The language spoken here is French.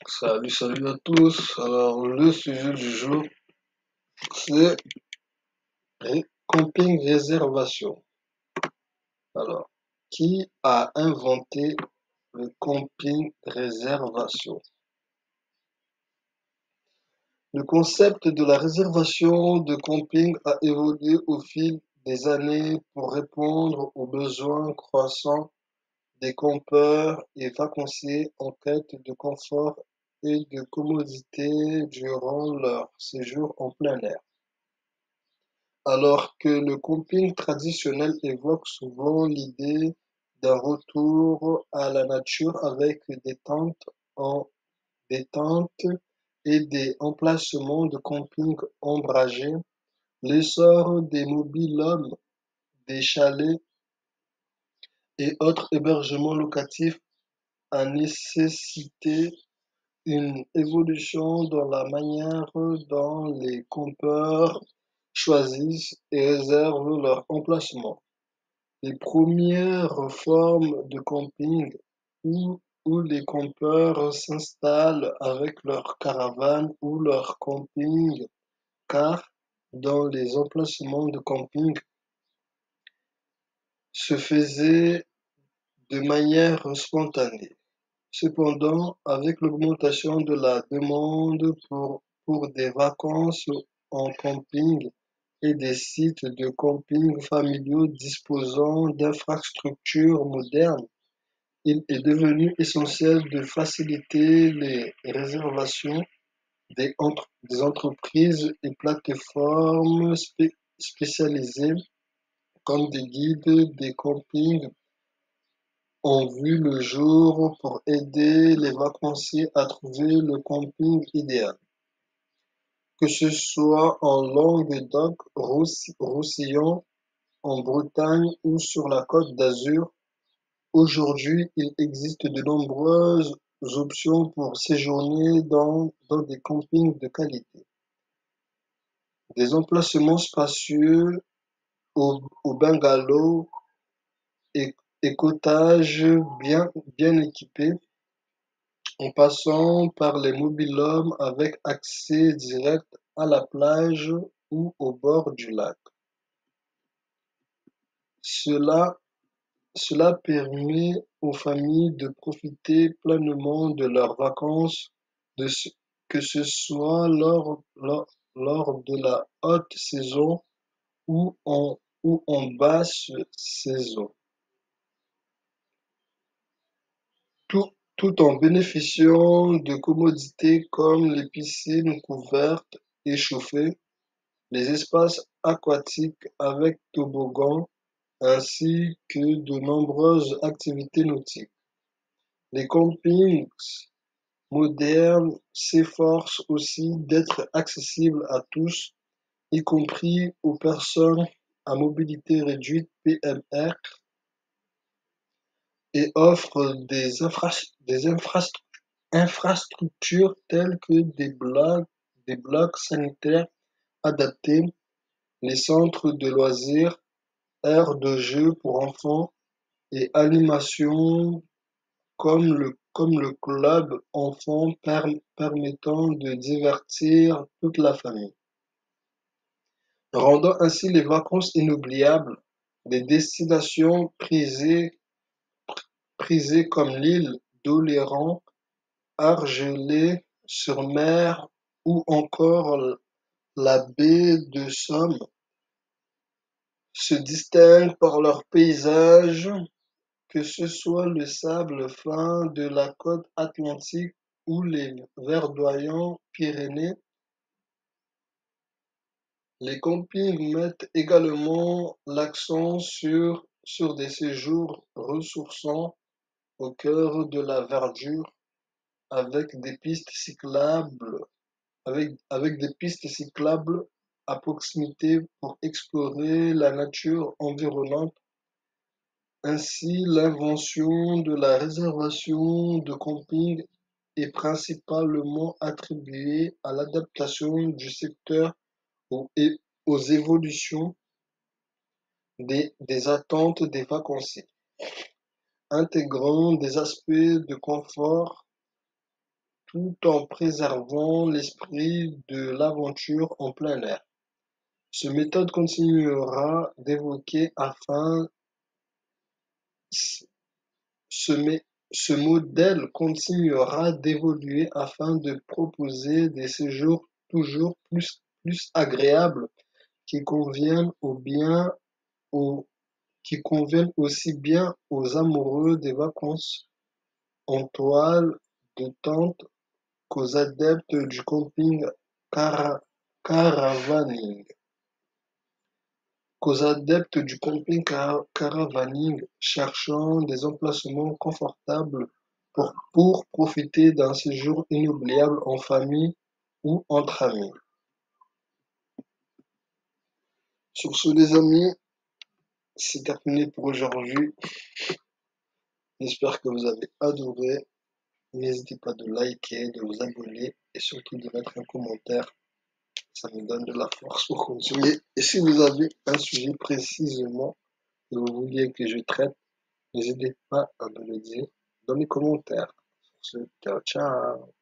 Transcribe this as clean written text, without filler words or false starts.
Salut à tous. Alors, le sujet du jour, c'est camping réservation. Alors, qui a inventé le camping réservation? Le concept de la réservation de camping a évolué au fil des années pour répondre aux besoins croissants des campeurs et vacanciers en quête de confort et de commodité durant leur séjour en plein air. Alors que le camping traditionnel évoque souvent l'idée d'un retour à la nature avec en, des tentes et des emplacements de camping ombragés, l'essor des mobil-homes, des chalets et autres hébergements locatifs a nécessité une évolution dans la manière dont les campeurs choisissent et réservent leur emplacement. Les premières formes de camping où les campeurs s'installent avec leur caravane ou leur camping-car dans les emplacements de camping se faisaient de manière spontanée. Cependant, avec l'augmentation de la demande pour des vacances en camping et des sites de camping familiaux disposant d'infrastructures modernes, il est devenu essentiel de faciliter les réservations des entreprises et plateformes spécialisées comme des guides des campings ont vu le jour pour aider les vacanciers à trouver le camping idéal. Que ce soit en Languedoc-Roussillon, en Bretagne ou sur la Côte d'Azur, aujourd'hui il existe de nombreuses options pour séjourner dans des campings de qualité. Des emplacements spacieux aux bungalows et cottages bien équipés en passant par les mobil-homes avec accès direct à la plage ou au bord du lac. Cela, cela permet aux familles de profiter pleinement de leurs vacances, de ce- que ce soit lors de la haute saison ou en basse saison, tout en bénéficiant de commodités comme les piscines couvertes et chauffées, les espaces aquatiques avec toboggan ainsi que de nombreuses activités nautiques. Les campings modernes s'efforcent aussi d'être accessibles à tous, y compris aux personnes à mobilité réduite (PMR), et offrent infrastructures telles que des blocs sanitaires adaptés, les centres de loisirs, aires de jeux pour enfants et animations comme le club enfant permettant de divertir toute la famille, rendant ainsi les vacances inoubliables. Des destinations prisées comme l'île d'Oléron, Argelès-sur-Mer ou encore la baie de Somme se distinguent par leurs paysages, que ce soit le sable fin de la côte atlantique ou les verdoyants Pyrénées. Les campings mettent également l'accent sur des séjours ressourçants au cœur de la verdure avec des pistes cyclables, avec des pistes cyclables à proximité pour explorer la nature environnante. Ainsi, l'invention de la réservation de camping est principalement attribuée à l'adaptation du secteur aux évolutions des attentes des vacanciers, intégrant des aspects de confort, tout en préservant l'esprit de l'aventure en plein air. Ce méthode continuera d'évoquer afin ce, mé- ce modèle continuera d'évoluer afin de proposer des séjours toujours plus agréables qui conviennent aux, qui conviennent aussi bien aux amoureux des vacances en toile de tente qu'aux adeptes du camping cara- caravaning. Caravaning cherchant des emplacements confortables pour profiter d'un séjour inoubliable en famille ou entre amis. Sur ce, les amis, c'est terminé pour aujourd'hui. J'espère que vous avez adoré. N'hésitez pas de liker, de vous abonner et surtout de mettre un commentaire. Ça me donne de la force pour continuer. Et si vous avez un sujet précisément que vous vouliez que je traite, n'hésitez pas à me le dire dans les commentaires. Sur ce, ciao, ciao.